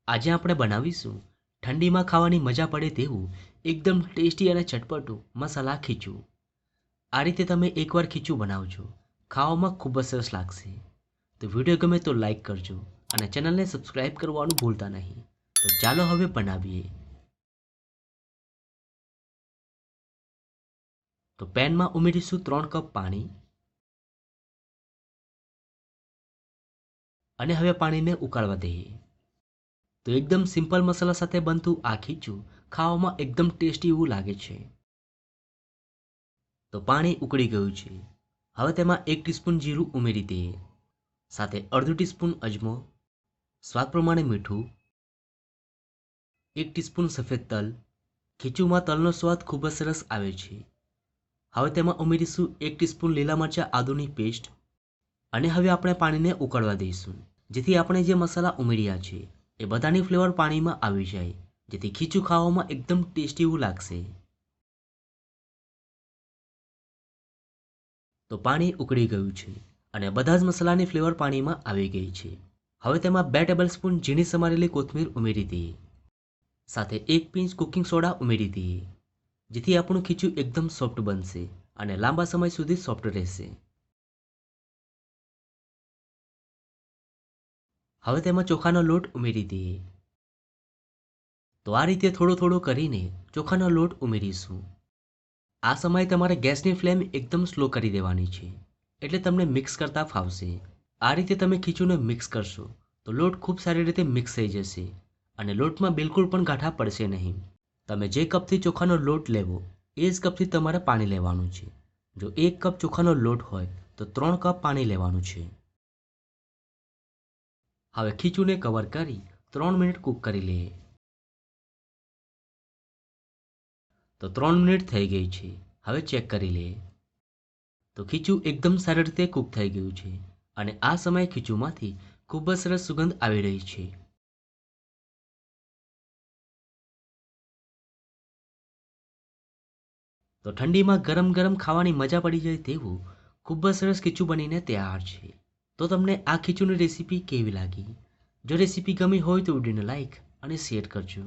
આજે આપણે બનાવીશું ઠંડીમાં ખાવાની મજા પડે તેવું એકદમ ટેસ્ટી અને ચટપટું મસાલા ખીચું. આ રીતે તમે એકવાર ખીચું બનાવજો, ખાવામાં ખૂબ જ સરસ લાગશે. તો વિડીયો ગમે તો લાઈક કરજો અને ચેનલને સબસ્ક્રાઈબ કરવાનું ભૂલતા નહીં. તો ચાલો હવે બનાવીએ. તો પેનમાં ઉમેરીશું 3 કપ પાણી અને હવે પાણીને ઉકાળવા દઈએ. તો એકદમ સિમ્પલ મસાલા સાથે બનતું આ ખીચું ખાવામાં એકદમ ટેસ્ટી એવું લાગે છે. તો પાણી ઉકળી ગયું છે. હવે તેમાં 1 ટીસ્પૂન જીરું ઉમેરી દઈએ. સાથે અડધો ટીસ્પૂન અજમો, સ્વાદ પ્રમાણે મીઠું, 1 ટીસ્પૂન સફેદ તલ. ખીચુમાં તલનો સ્વાદ ખૂબ જ સરસ આવે છે. હવે તેમાં ઉમેરીશું 1 ટીસ્પૂન લીલા મરચાં આદુની પેસ્ટ અને હવે આપણે પાણીને ઉકળવા દઈશું, જેથી આપણે જે મસાલા ઉમેર્યા છે એ બધાની ફ્લેવર પાણીમાં આવી જાય, જેથી ખીચું ખાવામાં એકદમ ટેસ્ટી એવું લાગશે. તો પાણી ઉકળી ગયું છે અને બધા જ મસાલાની ફ્લેવર પાણીમાં આવી ગઈ છે. હવે તેમાં 2 ટેબલસ્પૂન ઝીણી સમારેલી કોથમીર ઉમેરી દઈએ. સાથે 1 પિંચ કુકિંગ સોડા ઉમેરી દઈએ, જેથી આપણું ખીચું એકદમ સોફ્ટ બનશે અને લાંબા સમય સુધી સોફ્ટ રહેશે. હવે તેમાં ચોખાનો લોટ ઉમેરી દઈએ. તો આ રીતે થોડો થોડો કરીને ચોખાનો લોટ ઉમેરીશું. આ સમયે તમારે ગેસની ફ્લેમ એકદમ સ્લો કરી દેવાની છે, એટલે તમને મિક્સ કરતા ફાવશે. આ રીતે તમે ખીચુંને મિક્સ કરશો તો લોટ ખૂબ સારી રીતે મિક્સ થઈ જશે અને લોટમાં બિલકુલ પણ ગાંઠા પડશે નહીં. તમે જે કપથી ચોખાનો લોટ લેવો એ જ કપથી તમારે પાણી લેવાનું છે. જો 1 કપ ચોખાનો લોટ હોય તો 3 કપ પાણી લેવાનું છે. હવે ખીચુંને કવર કરી 3 મિનિટ કૂક કરી લઈએ. તો 3 મિનિટ થઈ ગઈ છે. હવે ચેક કરી લઈએ. તો ખીચું એકદમ સારી રીતે કૂક થઈ ગયું છે અને આ સમયે ખીચુંમાંથી ખૂબ જ સરસ સુગંધ આવી રહી છે. તો ઠંડીમાં ગરમ ગરમ ખાવાની મજા પડી જાય તેવું ખૂબ જ સરસ ખીચું બનીને તૈયાર છે. તો તમને આ ખીચુંની રેસીપી કેવી લાગી? જો રેસીપી ગમી હોય તો વિડીયોને લાઈક અને શેર કરજો.